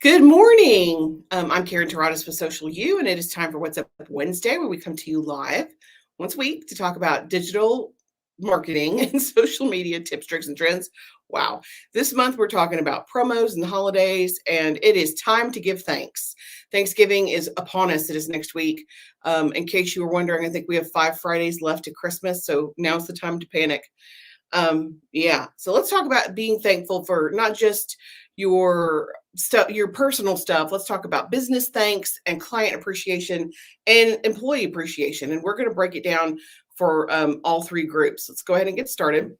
Good morning. I'm Karen Terradas with Social U, and it is time for What's Up Wednesday, where we come to you live once a week to talk about digital marketing and social media tips, tricks, and trends. Wow. This month, we're talking about promos and the holidays, and it is time to give thanks. Thanksgiving is upon us. It is next week. In case you were wondering, I think we have 5 Fridays left to Christmas, so now's the time to panic. Yeah. So let's talk about being thankful for not just your stuff, your personal stuff. Let's talk about business thanks and client appreciation and employee appreciation. And we're going to break it down for all three groups. Let's go ahead and get started.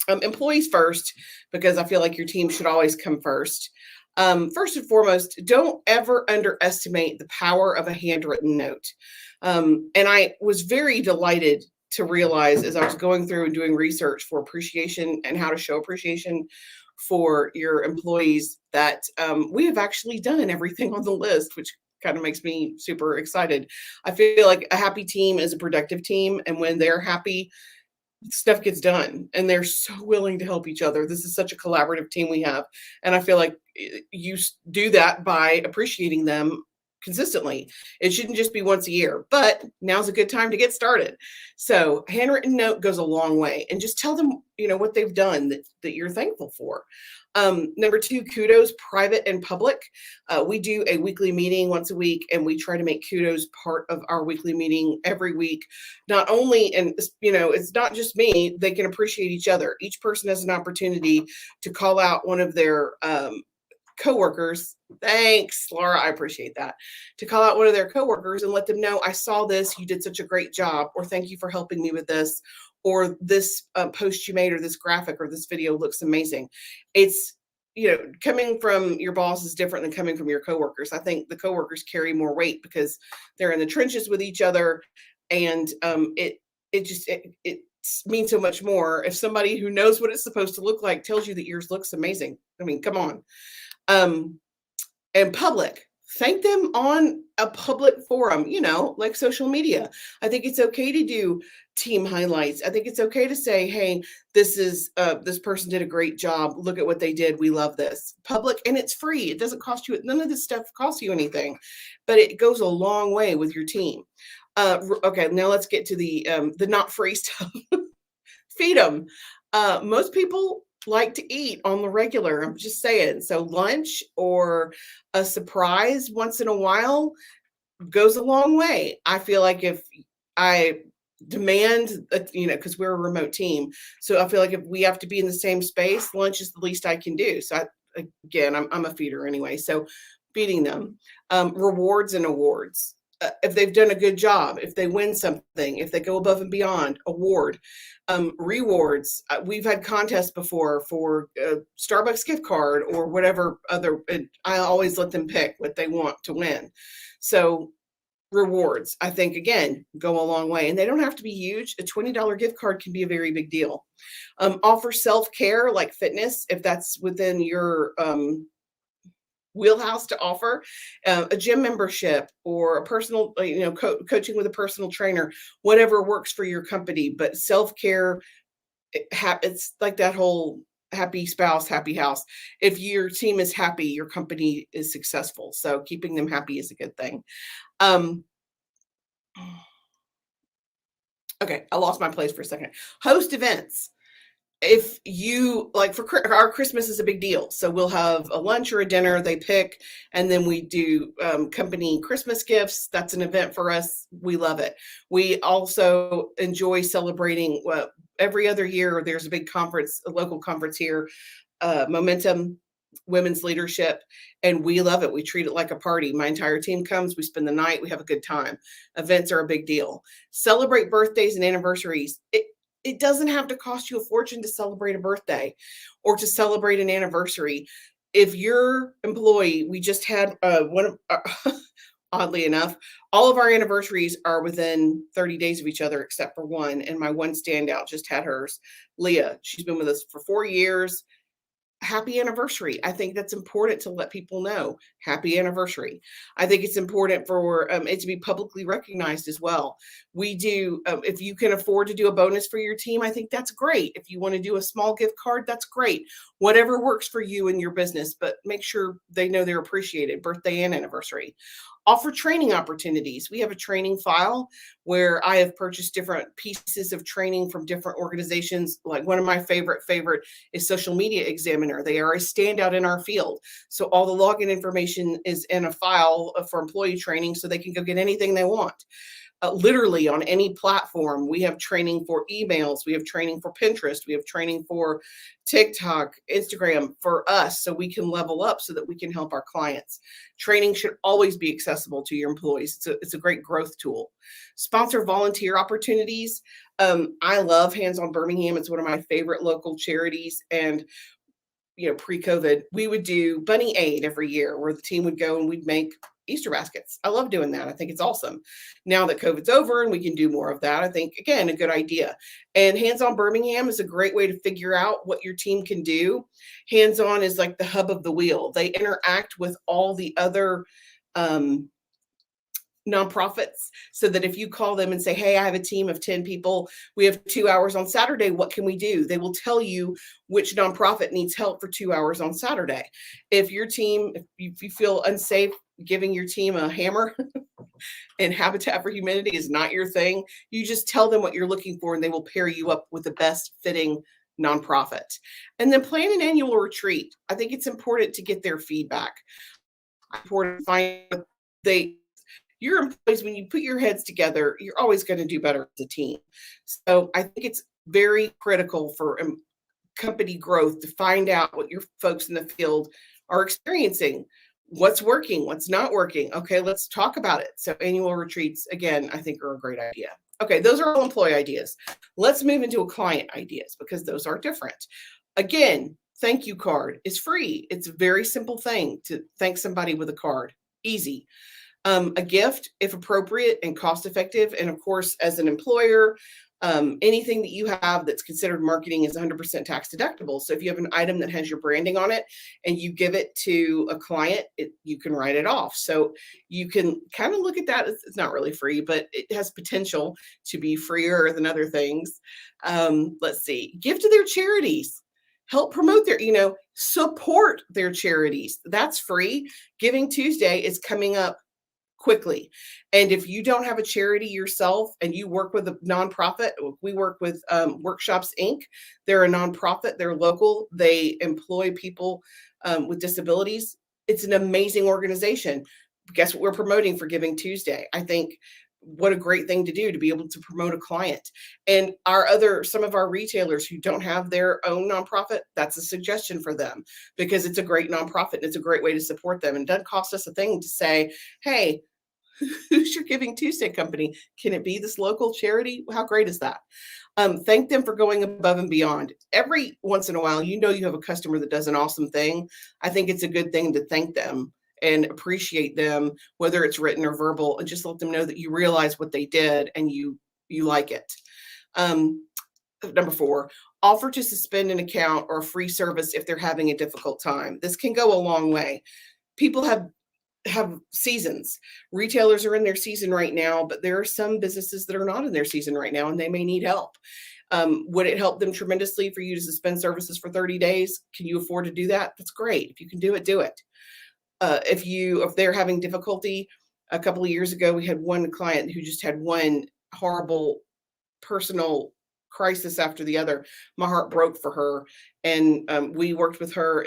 Employees first, because I feel like your team should always come first. First and foremost, don't ever underestimate the power of a handwritten note. And I was very delighted to realize as I was going through and doing research for appreciation and how to show appreciation for your employees that we have actually done everything on the list, which kind of makes me super excited. I feel like a happy team is a productive team. And when they're happy, stuff gets done and they're so willing to help each other. This is such a collaborative team we have. And I feel like you do that by appreciating them consistently. It shouldn't just be once a year, but now's a good time to get started. So handwritten note goes a long way, and just tell them, what they've done that you're thankful for. Number two, kudos, private and public. We do a weekly meeting once a week, and we try to make kudos part of our weekly meeting every week. Not only, and it's not just me, they can appreciate each other. Each person has an opportunity to call out one of their coworkers. Thanks, Laura. I appreciate that. To call out one of their coworkers and let them know, I saw this, you did such a great job, or thank you for helping me with this, or this post you made, or this graphic, or this video looks amazing. It's, coming from your boss is different than coming from your coworkers. I think the coworkers carry more weight because they're in the trenches with each other, and it means so much more if somebody who knows what it's supposed to look like tells you that yours looks amazing. I mean, come on. And public, thank them on a public forum, like social media. I think it's okay to do team highlights. I think it's okay to say, hey, this person did a great job. Look at what they did. We love this. Public, and it's free. It doesn't cost you, none of this stuff costs you anything, but it goes a long way with your team. Okay, now let's get to the not free stuff. Feed them. Most people like to eat on the regular. I'm just saying. So lunch or a surprise once in a while goes a long way. I feel like if I demand, because we're a remote team, so I feel like if we have to be in the same space, lunch is the least I can do. So I'm a feeder anyway. So feeding them, rewards and awards. If they've done a good job, if they win something, if they go above and beyond, award. Rewards. We've had contests before for a Starbucks gift card or whatever other, I always let them pick what they want to win. So rewards, I think, again, go a long way, and they don't have to be huge. A $20 gift card can be a very big deal. Offer self-care like fitness, if that's within your wheelhouse to offer, a gym membership or a personal, coaching with a personal trainer, whatever works for your company. But self-care, it's like that whole happy spouse, happy house. If your team is happy, your company is successful. So keeping them happy is a good thing. Okay, I lost my place for a second. Host events. If you like, for our Christmas is a big deal. So we'll have a lunch or a dinner they pick, and then we do company Christmas gifts. That's an event for us. We love it. We also enjoy celebrating every other year. There's a big conference, a local conference here, Momentum Women's Leadership, and we love it. We treat it like a party. My entire team comes, we spend the night, we have a good time. Events are a big deal. Celebrate birthdays and anniversaries. It doesn't have to cost you a fortune to celebrate a birthday or to celebrate an anniversary. If your employee, we just had one of oddly enough, all of our anniversaries are within 30 days of each other, except for one. And my one standout just had hers, Leah. She's been with us for 4 years. happy anniversary. I think that's important to let people know. Happy anniversary. I think it's important for it to be publicly recognized as well. We do, if you can afford to do a bonus for your team, I think that's great. If you want to do a small gift card, that's great. Whatever works for you and your business, but make sure they know they're appreciated, birthday and anniversary. Offer training opportunities. We have a training file where I have purchased different pieces of training from different organizations. Like one of my favorite is Social Media Examiner. They are a standout in our field. So all the login information is in a file for employee training so they can go get anything they want. Literally on any platform. We have training for emails. We have training for Pinterest. We have training for TikTok, Instagram for us so we can level up so that we can help our clients. Training should always be accessible to your employees. It's a great growth tool. Sponsor volunteer opportunities. I love Hands on Birmingham. It's one of my favorite local charities. And pre-COVID, we would do Bunny Aid every year where the team would go and we'd make Easter baskets. I love doing that. I think it's awesome. Now that COVID's over and we can do more of that, I think, again, a good idea. And Hands on Birmingham is a great way to figure out what your team can do. Hands on is like the hub of the wheel. They interact with all the other nonprofits so that if you call them and say, hey, I have a team of 10 people, we have 2 hours on Saturday, what can we do? They will tell you which nonprofit needs help for 2 hours on Saturday. If your team, if you feel unsafe giving your team a hammer and Habitat for Humanity is not your thing, you just tell them what you're looking for and they will pair you up with the best fitting nonprofit. And then plan an annual retreat. I think it's important to get their feedback. Important to find your employees, when you put your heads together, you're always going to do better as a team. So I think it's very critical for company growth to find out what your folks in the field are experiencing, what's working, what's not working. Okay, let's talk about it. So annual retreats, again, I think are a great idea. Okay, those are all employee ideas. Let's move into a client ideas because those are different. Again, thank you card is free. It's a very simple thing to thank somebody with a card. Easy. A gift, if appropriate and cost effective. And of course, as an employer, anything that you have that's considered marketing is 100% tax deductible. So if you have an item that has your branding on it and you give it to a client, you can write it off. So you can kind of look at that. It's not really free, but it has potential to be freer than other things. Let's see, give to their charities. Help promote their, support their charities. That's free. Giving Tuesday is coming up quickly. And if you don't have a charity yourself and you work with a nonprofit, we work with Workshops Inc. They're a nonprofit, they're local, they employ people with disabilities. It's an amazing organization. Guess what we're promoting for Giving Tuesday? I think what a great thing to do to be able to promote a client. And some of our retailers who don't have their own nonprofit, that's a suggestion for them because it's a great nonprofit and it's a great way to support them. And it doesn't cost us a thing to say, hey, who's your Giving Tuesday company? Can it be this local charity? How great is that? Thank them for going above and beyond. Every once in a while, you have a customer that does an awesome thing. I think it's a good thing to thank them and appreciate them, whether it's written or verbal, and just let them know that you realize what they did and you like it. Number 4, offer to suspend an account or a free service if they're having a difficult time. This can go a long way. People have seasons. Retailers are in their season right now, but there are some businesses that are not in their season right now and they may need help. Would it help them tremendously for you to suspend services for 30 days? Can you afford to do that? That's great. If you can do it, do it. If they're having difficulty, a couple of years ago, we had one client who just had one horrible personal crisis after the other. My heart broke for her. And we worked with her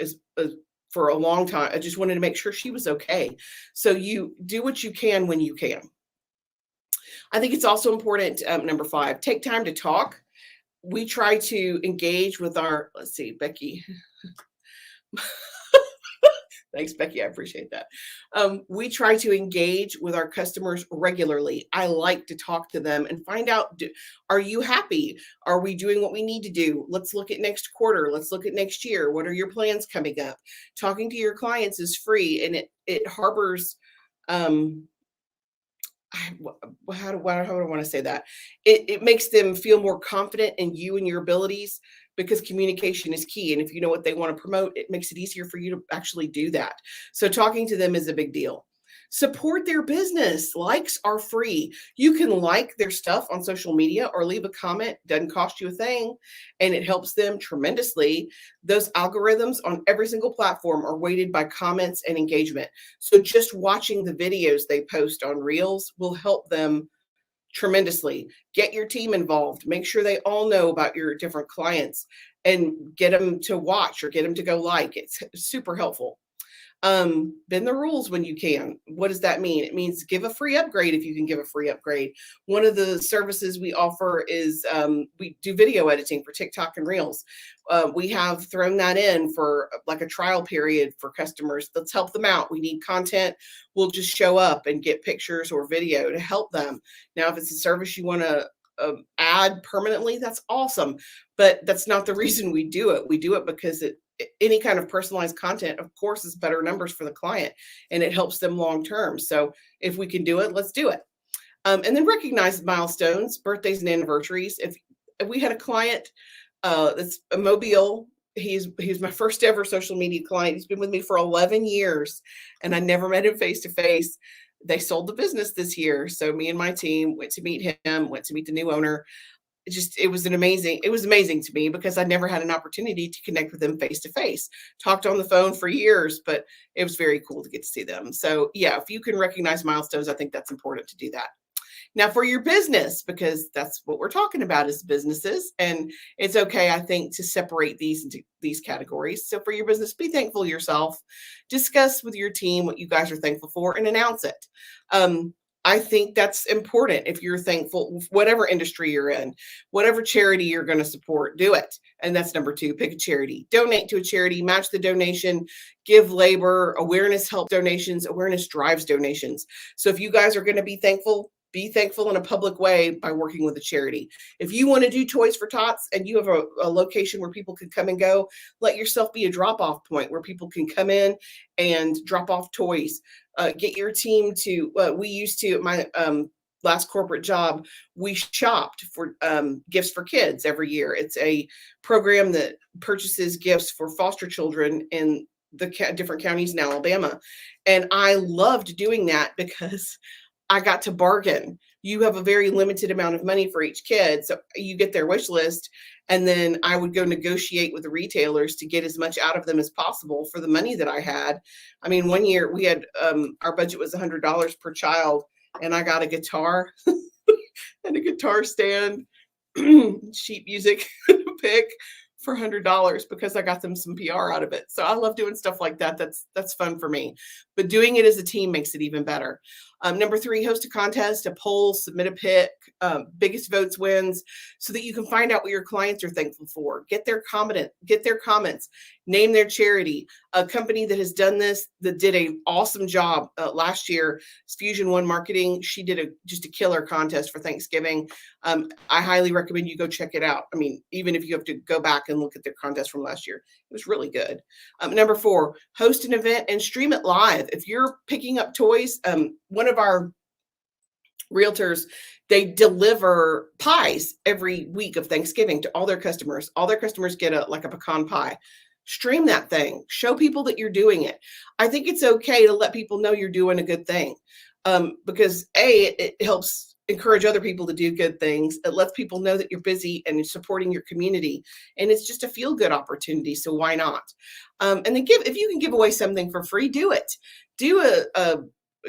for a long time. I just wanted to make sure she was okay. So you do what you can when you can. I think it's also important, number 5, take time to talk. We try to engage with let's see, Becky. Thanks, Becky. I appreciate that. We try to engage with our customers regularly. I like to talk to them and find out, are you happy? Are we doing what we need to do? Let's look at next quarter. Let's look at next year. What are your plans coming up? Talking to your clients is free and it harbors, how do I want to say that? It makes them feel more confident in you and your abilities because communication is key. And if you know what they want to promote, it makes it easier for you to actually do that. So talking to them is a big deal. Support their business. Likes are free. You can like their stuff on social media or leave a comment. Doesn't cost you a thing, and it helps them tremendously. Those algorithms on every single platform are weighted by comments and engagement. So just watching the videos they post on Reels will help them tremendously. Get your team involved. Make sure they all know about your different clients and get them to watch or get them to go like. It's super helpful. Bend the rules when you can. What does that mean? It means give a free upgrade if you can give a free upgrade. One of the services we offer is we do video editing for TikTok and Reels. We have thrown that in for like a trial period for customers. Let's help them out. We need content. We'll just show up and get pictures or video to help them. Now, if it's a service you want to add permanently, that's awesome. But that's not the reason we do it. We do it because any kind of personalized content, of course, is better numbers for the client and it helps them long term. So if we can do it, let's do it. And then recognize milestones, birthdays and anniversaries. If we had a client that's a Mobile, he's my first ever social media client. He's been with me for 11 years and I never met him face to face. They sold the business this year. So me and my team went to meet him, went to meet the new owner. It was amazing to me because I never had an opportunity to connect with them face to face. Talked on the phone for years, but it was very cool to get to see them. So yeah, if you can recognize milestones, I think that's important to do that. Now for your business, because that's what we're talking about is businesses, and it's okay, I think, to separate these into these categories. So for your business, be thankful yourself, discuss with your team what you guys are thankful for and announce it. I think that's important. If you're thankful, whatever industry you're in, whatever charity you're going to support, do it. And that's number 2, pick a charity, donate to a charity, match the donation, give labor, awareness help donations, awareness drives donations. So if you guys are going to be thankful in a public way by working with a charity. If you want to do Toys for Tots and you have a location where people can come and go, let yourself be a drop-off point where people can come in and drop off toys. Get your team to, we used to, at my last corporate job, we shopped for gifts for kids every year. It's a program that purchases gifts for foster children in the different counties in Alabama. And I loved doing that because I got to bargain. You have a very limited amount of money for each kid. So you get their wish list. And then I would go negotiate with the retailers to get as much out of them as possible for the money that I had. I mean, one year we had, our budget was $100 per child. And I got a guitar and a guitar stand, sheet music pick for $100 because I got them some PR out of it. So I love doing stuff like that. That's fun for me. But doing it as a team makes it even better. Number 3, host a contest, a poll, submit a pick, biggest votes wins, so that you can find out what your clients are thankful for. Get their comments, name their charity. A company that has done this, that did an awesome job last year, Fusion One Marketing. She did just a killer contest for Thanksgiving. I highly recommend you go check it out. I mean, even if you have to go back and look at their contest from last year, it was really good. Number 4, host an event and stream it live. If you're picking up toys, one of our realtors, they deliver pies every week of Thanksgiving to all their customers. All their customers get a pecan pie. Stream that thing. Show people that you're doing it. I think it's okay to let people know you're doing a good thing, because it helps encourage other people to do good things. It lets people know that you're busy and you're supporting your community, and it's just a feel-good opportunity. So why not? And then if you can give away something for free, do it.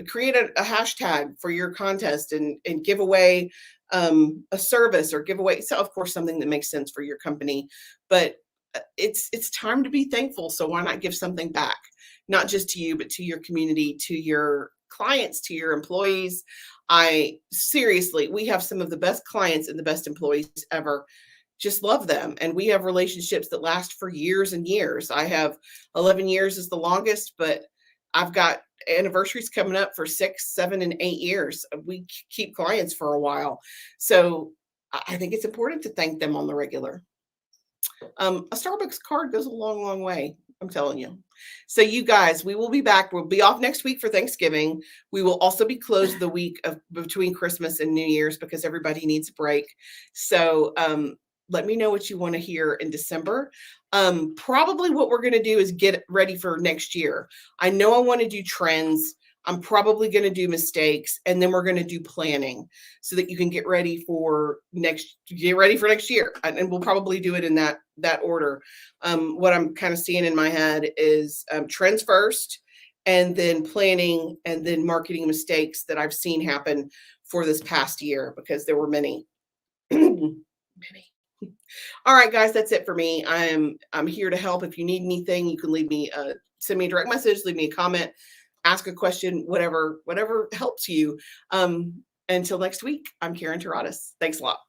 Create a hashtag for your contest and give away a service or give away, so of course, something that makes sense for your company. But it's time to be thankful. So why not give something back? Not just to you, but to your community, to your clients, to your employees. Seriously, we have some of the best clients and the best employees ever. Just love them. And we have relationships that last for years and years. I have 11 years is the longest, but I've got anniversaries coming up for 6, 7, and 8 years. We keep clients for a while. So I think it's important to thank them on the regular. A Starbucks card goes a long, long way. I'm telling you. So you guys, we will be back. We'll be off next week for Thanksgiving. We will also be closed the week of between Christmas and New Year's because everybody needs a break. So let me know what you want to hear in December. Probably what we're going to do is get ready for next year. I know I want to do trends. I'm probably going to do mistakes, and then we're going to do planning so that you can get ready for next year. And we'll probably do it in that order. What I'm kind of seeing in my head is trends first, and then planning, and then marketing mistakes that I've seen happen for this past year, because there were many. Many. All right, guys, that's it for me. I'm here to help. If you need anything, you can send me a direct message, leave me a comment, ask a question, whatever helps you. Until next week, I'm Karen Taradas. Thanks a lot.